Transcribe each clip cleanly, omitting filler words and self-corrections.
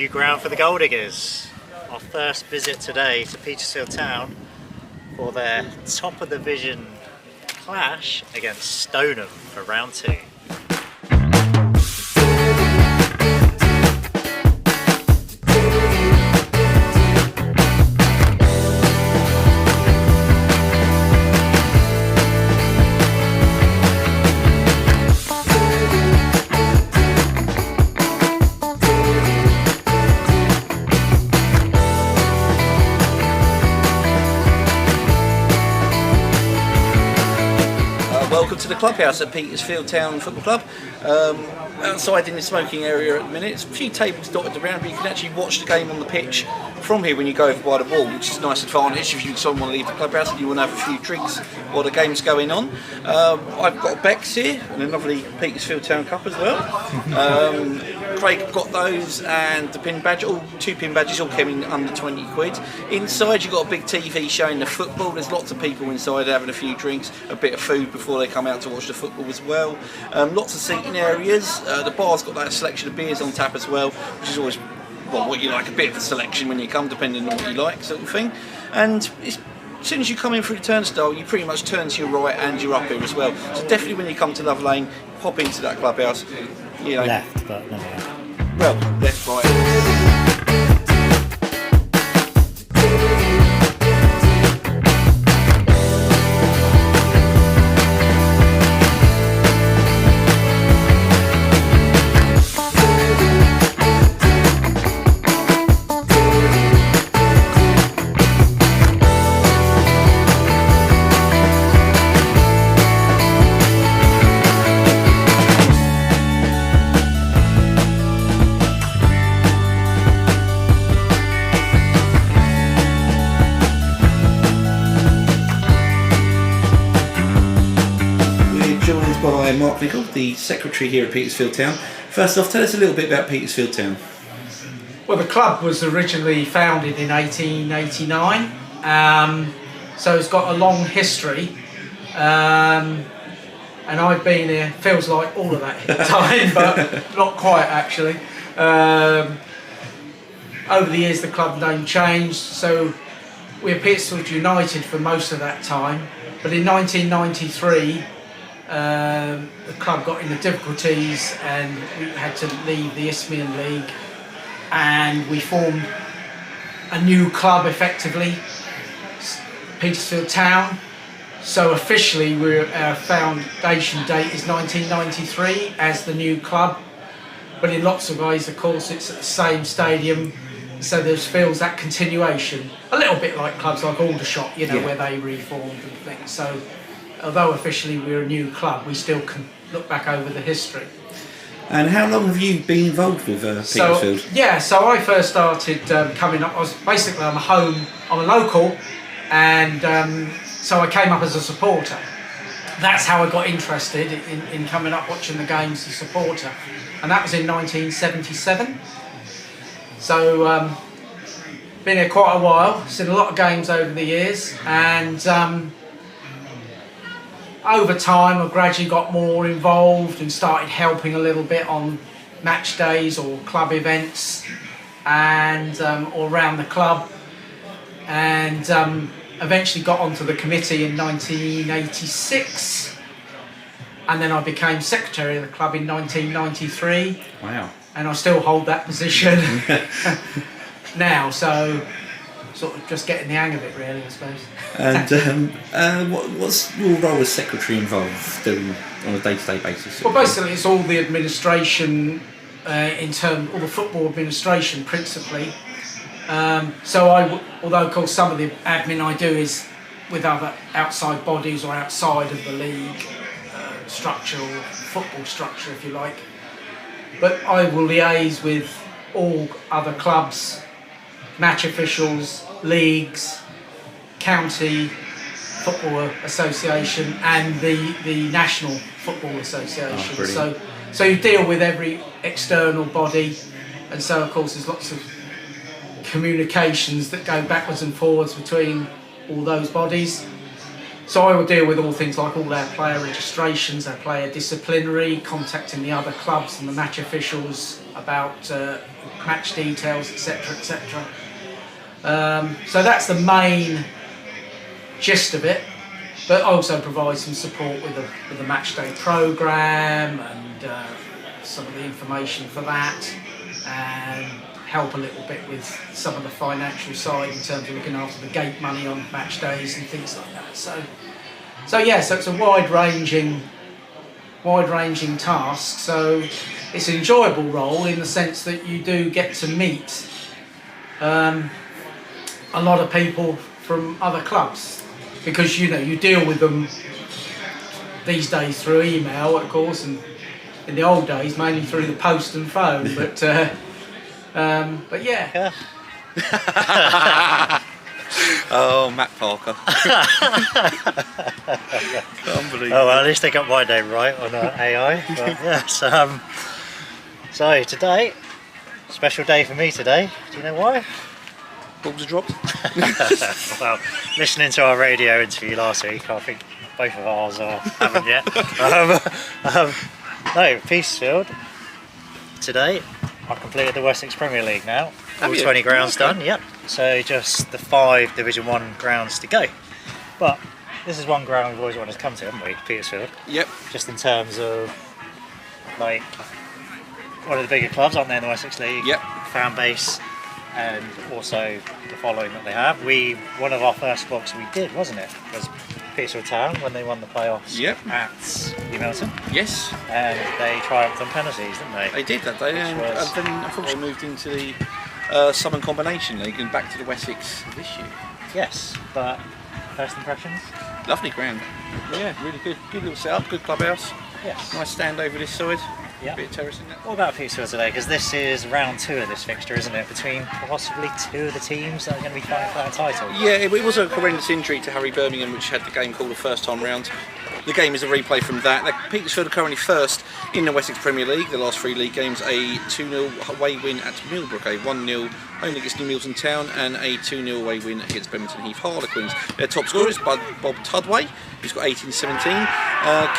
new ground for the Gold Diggers. Our first visit today to Petersfield Town for their top of the division clash against Stoneham for round 2. Welcome to the clubhouse at Petersfield Town Football Club. Outside in the smoking area at the minute, there's a few tables dotted around, but you can actually watch the game on the pitch from here when you go over by the wall, which is a nice advantage if you want to leave the clubhouse and you want to have a few drinks while the game's going on. I've got a Beck's here and a lovely Petersfield Town cup as well. Craig got those and the pin badge, all 2 pin badges, all came in under 20 quid. Inside you've got a big TV showing the football. There's lots of people inside having a few drinks, a bit of food before they come out to watch the football as well. Lots of seating areas. The bar's got that selection of beers on tap as well, which is always what you like, a bit of a selection when you come, depending on what you like, sort of thing. And as soon as you come in through the turnstile, you pretty much turn to your right and you're up here as well. So definitely when you come to Love Lane, pop into that clubhouse. You know, Left, but no, yeah. Well, left, right. By Mark Nicol, the secretary here at Petersfield Town. First off, tell us a little bit about Petersfield Town. Well, the club was originally founded in 1889, so it's got a long history, and I've been here, feels like all of that time, but not quite actually. Over the years the club name changed, so we were Petersfield United for most of that time, but in 1993 the club got into difficulties and we had to leave the Isthmian League, and we formed a new club effectively, Petersfield Town. So officially our foundation date is 1993 as the new club, but in lots of ways of course it's at the same stadium, so there feels that continuation, a little bit like clubs like Aldershot, you know, where they reformed and things. So although officially we're a new club, we still can look back over the history. And how long have you been involved with Petersfield? So I first started coming up, I'm a local, and so I came up as a supporter. That's how I got interested in coming up, watching the games as a supporter, and that was in 1977. So been here quite a while, seen a lot of games over the years, and over time I gradually got more involved and started helping a little bit on match days or club events and or around the club, and eventually got onto the committee in 1986, and then I became secretary of the club in 1993. Wow. And I still hold that position now, so sort of just getting the hang of it really, I suppose. And what's your role as secretary involved doing on a day-to-day basis? Well, basically it's all the administration, all the football administration principally. So although of course some of the admin I do is with other outside bodies or outside of the league structure or football structure if you like, but I will liaise with all other clubs, match officials, leagues, county football association and the National Football Association. So you deal with every external body, and so of course there's lots of communications that go backwards and forwards between all those bodies. So I will deal with all things like all their player registrations, their player disciplinary, contacting the other clubs and the match officials about match details, etc, etc. So that's the main gist of it, but also provide some support with the match day programme and some of the information for that, and help a little bit with some of the financial side in terms of looking after the gate money on match days and things like that. So it's a wide-ranging task. So it's an enjoyable role in the sense that you do get to meet a lot of people from other clubs, because you deal with them these days through email, of course, and in the old days mainly through the post and phone. But yeah. Oh, Matt Parker. Can't believe Oh, well, at least they got my name right on AI. But yes, so today, special day for me today. Do you know why? balls are dropped. Well, listening to our radio interview last week, I think both of ours haven't yet. No, Petersfield. Today, I completed the Wessex Premier League now. All 20 grounds done, yep. So just the 5 Division 1 grounds to go. But this is one ground we've always wanted to come to, haven't we, Petersfield? Yep. Just in terms of, like, one of the bigger clubs, aren't they, in the Wessex League? Yep. Fan base, and also the following that they have. One of our first vlogs we did, wasn't it? Was Petersfield Town when they won the playoffs at New Milton. Yes. And they triumphed on penalties, didn't they? They did that day, and then unfortunately moved into the Southern Combination League and back to the Wessex this year. Yes, but first impressions? Lovely ground. Yeah, really good. Good little setup, good clubhouse. Yes. Nice stand over this side. Yeah. Bit of terrace in there. What about Petersfield today? Because this is round 2 of this fixture, isn't it? Between possibly 2 of the teams that are going to be fighting for that title. Yeah, it was a horrendous injury to Harry Birmingham, which had the game called the first time round. The game is a replay from that. Petersfield are currently first in the Wessex Premier League. The last 3 league games, a 2-0 away win at Millbrook, a 1-0 home against New Milton Town, and a 2-0 away win against Birmingham Heath Harlequins. Their top scorer is Bob Tudway, who's got 18-17.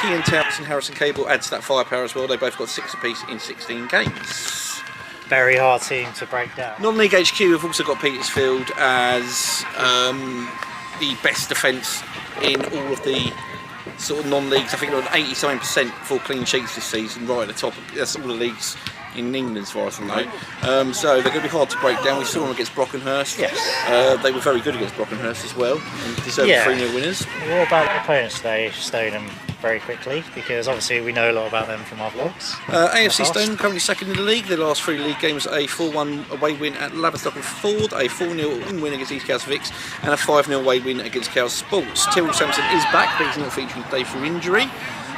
Kean Towns and Harrison Cable add to that firepower as well. They both got 6 apiece in 16 games. Very hard team to break down. Non-League HQ have also got Petersfield as the best defence in all of the sort of non-leagues. I think they're on 87% for clean sheets this season, right at the top. That's all the leagues in England as far as I know. So they're going to be hard to break down. We saw them against Brockenhurst. Yes. They were very good against Brockenhurst as well, and deserved 3-0 winners. What about the opponents today, Stoneham, very quickly, because obviously we know a lot about them from our vlogs. AFC Stoneham currently second in the league. Their last 3 league games, a 4-1 away win at Laverstock and Ford, a 4-0 win against East Cowes Vicks, and a 5-0 away win against Cowes Sports. Tyrrell Sampson is back, but he's not featuring today through injury.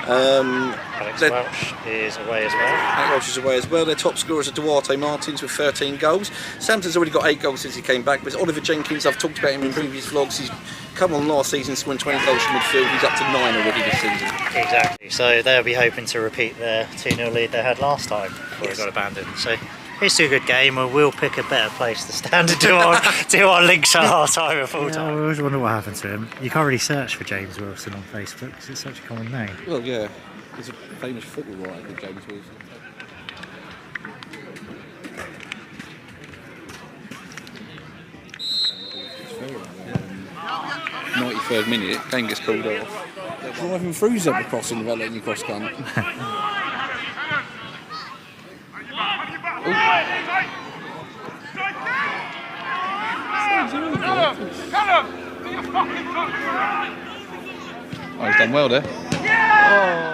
Alex Welch is away as well. Alex Welch is away as well. Their top scorers are Duarte Martins with 13 goals. Sampson's already got 8 goals since he came back. But Oliver Jenkins, I've talked about him in previous vlogs. He's come on last season, scoring 20 goals from midfield. He's up to 9 already this season. Exactly. So they'll be hoping to repeat their 2-0 lead they had last time before it got abandoned. So it's a good game, and we'll pick a better place to stand and do our links at half time at full time. I always wonder what happened to him. You can't really search for James Wilson on Facebook because it's such a common name. Well, yeah, there's a famous football writer called James Wilson. It's 93rd minute, game gets called off. Driving through zebra crossing without letting you cross gun. Oh, he's done well there. Yeah.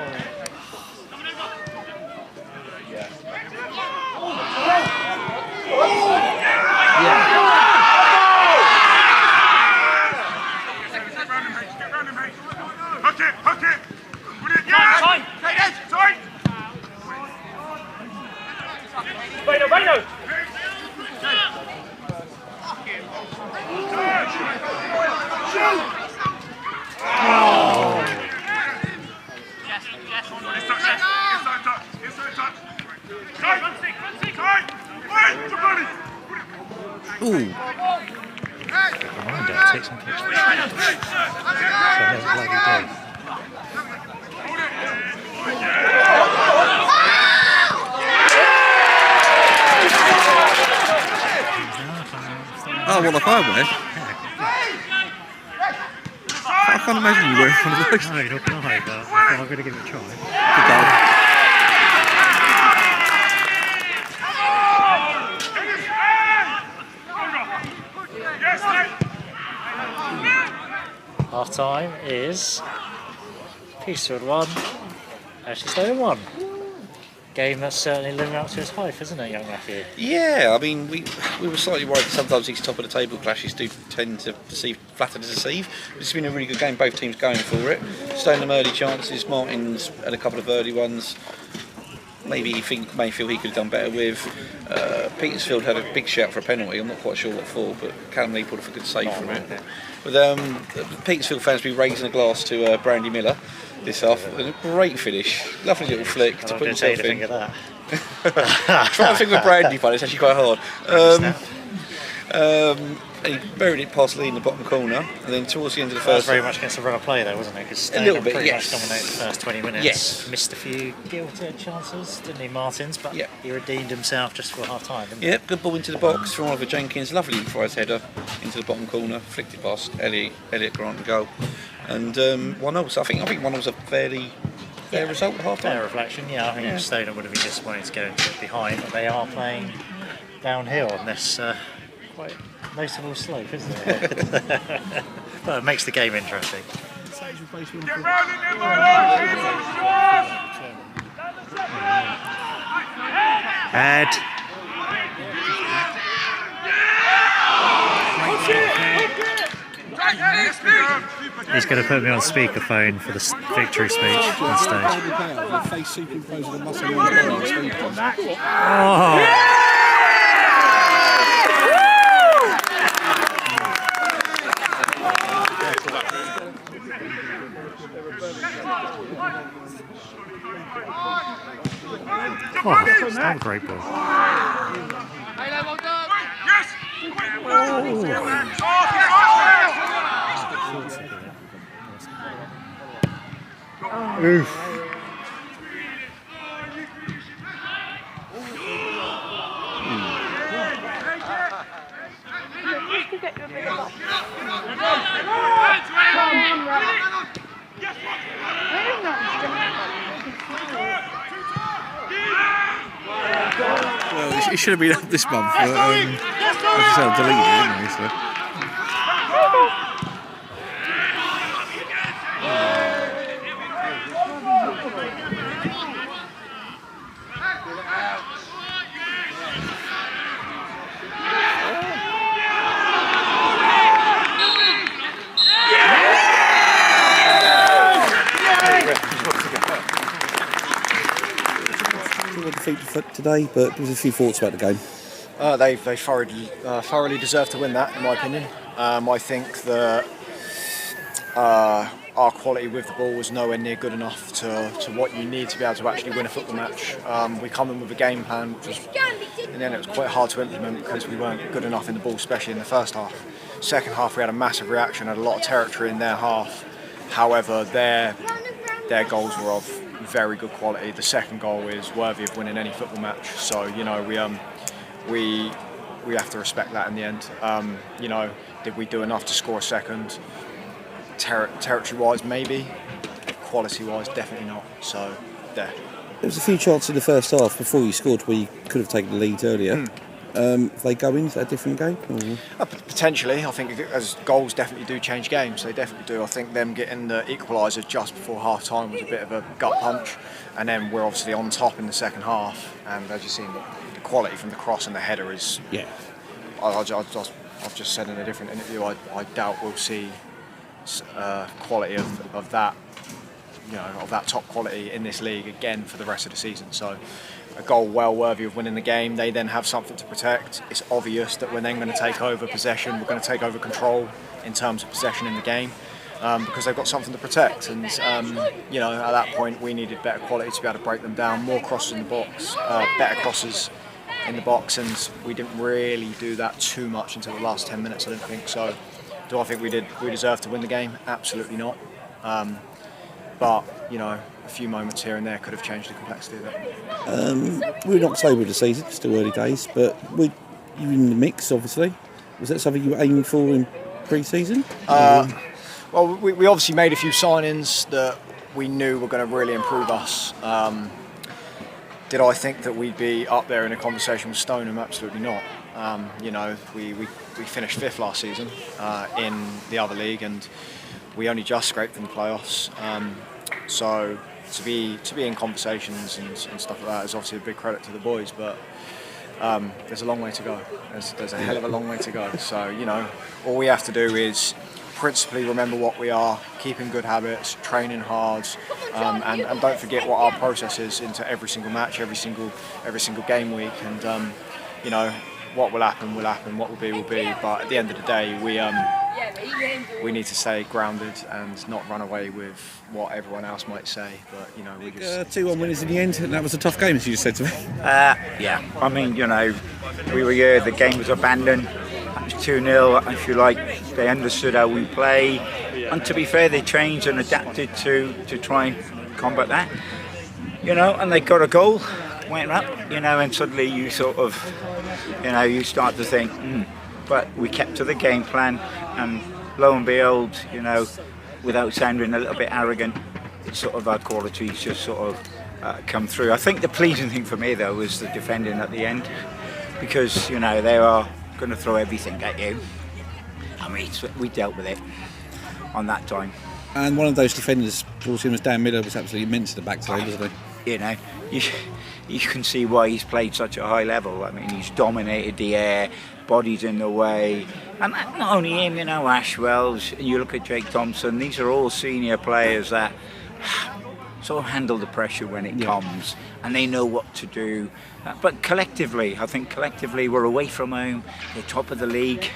politics and pitch. So let's bloody do. Oh, what a highway! I can't imagine you wearing one of those. No, not can I, but I'm going to give it a try. Good goal. Half time is Petersfield 1, AFC Stoneham 1. Game that's certainly living up to its hype, isn't it, young Matthew? Yeah, I mean, we were slightly worried that sometimes these top of the table clashes do tend to flatter to deceive. It's been a really good game, both teams going for it. Stoneham early chances, Martin's had a couple of early ones. Maybe you think Mayfield he could have done better with. Petersfield had a big shout for a penalty, I'm not quite sure what for, but Callum Lee pulled off a good save from it. But Petersfield fans will be raising a glass to Brandy Miller this half. A great finish, lovely little flick to put himself in. That. Trying to think of a Brandy one, it's actually quite hard. And he buried it past Lee in the bottom corner, and then towards the end of the That was first. very much against the run of play, though, wasn't it? Because A little bit, pretty yes. much dominated the first 20 minutes. Yes. Missed a few guilty chances, didn't he, Martins? But Yeah. he redeemed himself just for half time, didn't he? Yep, good ball into the box from Oliver Jenkins, lovely improvised header into the bottom corner, flicked it past Elliot Grant and goal, and 1-0. So I think 1-0 was a fairly fair result at half time. Fair reflection, yeah. I think Stoneham would have been disappointed to go into it behind, but they are playing downhill on this quite noticeable slope, isn't it? But it makes the game interesting. Head. He's going to put me on speakerphone for the victory speech on stage. Oh. Oh, that's a great ball. Oof. Well, it should have been up this month, but as I said, I deleted it, didn't I? So. Defeat today, but there's a few thoughts about the game. They thoroughly deserve to win that, in my opinion. I think that our quality with the ball was nowhere near good enough to what you need to be able to actually win a football match. We come in with a game plan, which was, in the end, it was quite hard to implement because we weren't good enough in the ball, especially in the first half. Second half, we had a massive reaction, had a lot of territory in their half. However, their goals were of very good quality. The second goal is worthy of winning any football match. So we have to respect that in the end. Did we do enough to score a second? Territory-wise, maybe. Quality-wise, definitely not. So there. There was a few chances in the first half before you scored where you could have taken the lead earlier. If they go into a different game? Potentially. I think as goals definitely do change games. They definitely do. I think them getting the equaliser just before half-time was a bit of a gut punch. And then we're obviously on top in the second half. And as you've seen, the quality from the cross and the header is... Yeah. I've just said in a different interview, I doubt we'll see quality of that, of that top quality in this league again for the rest of the season. So a goal well worthy of winning the game. They then have something to protect. It's obvious that we're then going to take over possession. We're going to take over control in terms of possession in the game because they've got something to protect. And at that point we needed better quality to be able to break them down. More crosses in the box, better crosses in the box, and we didn't really do that too much until the last 10 minutes. I don't think so. Do I think we deserved to win the game? Absolutely not. But a few moments here and there could have changed the complexity of it. We're in October of the season, still early days, but you're in the mix, obviously. Was that something you were aiming for in pre-season? Well, we obviously made a few signings that we knew were going to really improve us. Did I think that we'd be up there in a conversation with Stoneham? Absolutely not. We finished 5th last season in the other league, and we only just scraped in the playoffs. So to be in conversations and stuff like that is obviously a big credit to the boys, but there's a long way to go. There's a hell of a long way to go. So all we have to do is principally remember what we are, keeping good habits, training hard, and don't forget what our process is into every single match, every single game week. And what will happen, what will be. But at the end of the day, we need to stay grounded and not run away with what everyone else might say. But we just 2-1 winners in the end, and that was a tough game, as you just said to me. Yeah, I mean, we were here, the game was abandoned. It was 2-0, if you like. They understood how we play, and to be fair, they changed and adapted to try and combat that. And they got a goal, went up, and suddenly you sort of, you start to think, but we kept to the game plan, and lo and behold, without sounding a little bit arrogant, it's sort of our qualities just sort of come through. I think the pleasing thing for me though was the defending at the end, because they are going to throw everything at you. I mean, we dealt with it on that time. And one of those defenders, brought in, was Dan Miller, was absolutely immense at the back today, wasn't he? You can see why he's played such a high level. I mean, he's dominated the air, bodies in the way, and not only him, Ashwell's, and you look at Jake Thompson, these are all senior players that sort of handle the pressure when it comes, and they know what to do. But collectively, I think we're away from home, we're top of the league.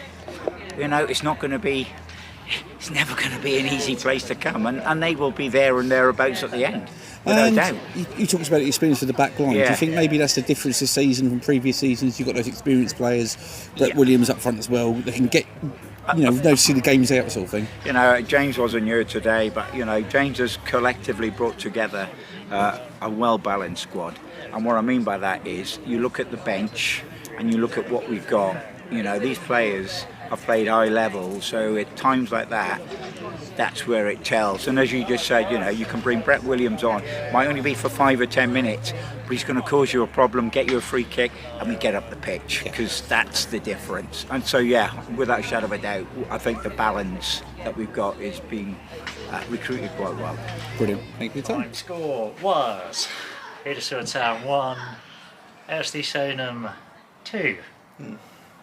It's never going to be an easy place to come, and they will be there and thereabouts at the end. Without doubt. You talked about the experience of the back line. Do you think maybe that's the difference this season from previous seasons? You've got those experienced players, Brett Williams up front as well. They can get, see the games out sort of thing. James wasn't here today, but James has collectively brought together a well-balanced squad. And what I mean by that is, you look at the bench and you look at what we've got. These players have played high level, so at times like that, that's where it tells. And as you just said, you can bring Brett Williams on, might only be for 5 or 10 minutes, but he's going to cause you a problem, get you a free kick, and we get up the pitch, because that's the difference. And so, without a shadow of a doubt, I think the balance that we've got is being recruited quite well. Brilliant. Thank you, Tom. Time score was Petersfield Town 1, AFC Stoneham 2.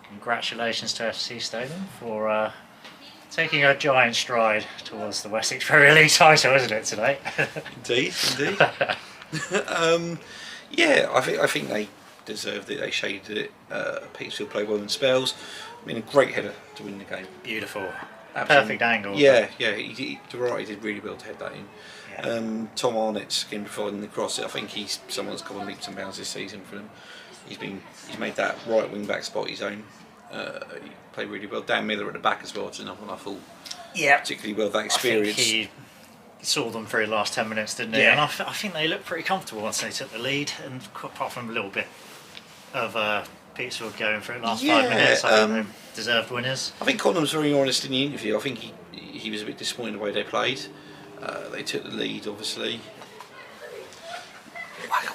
Congratulations to AFC Stoneham for taking a giant stride towards the Wessex Premier League title, isn't it, today? Indeed. I think they deserved it. They shaded it. Petersfield played well in spells. I mean, a great header to win the game. Beautiful. Absolutely. Perfect angle. He did really well to head that in. Yeah. Tom Arnett's been providing the cross. I think he's someone that's come on leaps and bounds this season for them. He's made that right wing back spot his own. He played really well. Dan Miller at the back as well. It's another one I thought particularly well that experience. I think he saw them through the last 10 minutes, didn't he? Yeah. And I think they looked pretty comfortable once they took the lead, and apart from a little bit of Petersfield going for it last 5 minutes, I think they deserved winners. I think Conham's very honest in the interview. I think he was a bit disappointed in the way they played. They took the lead, obviously.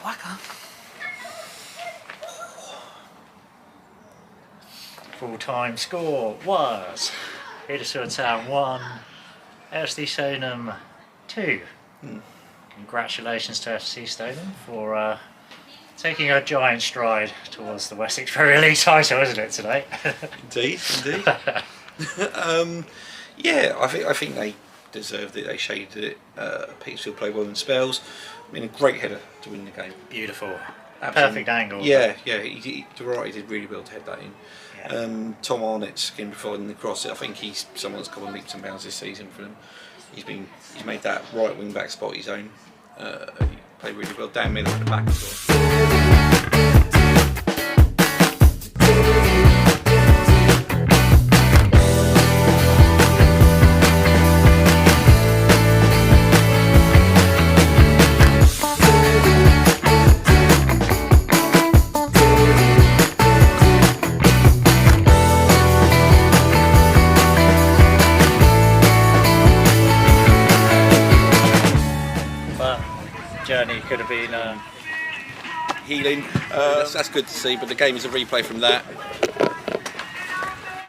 Waka. Full-time score was Petersfield Town 1, AFC Stoneham 2. Congratulations to AFC Stoneham for taking a giant stride towards the Wessex Premier League title, isn't it, today? Indeed. I think they deserved it. They shaded it. Petersfield played well in spells. I mean, a great header to win the game. Beautiful. Absolutely. Perfect angle. He did really well to head that in. Yeah. Tom Arnett's providing the cross. I think he's someone that's come on leaps and bounds this season for them. He's made that right wing back spot his own. He played really well. Dan Miller at the back as well. journey could have been. Healing. That's good to see, but the game is a replay from that.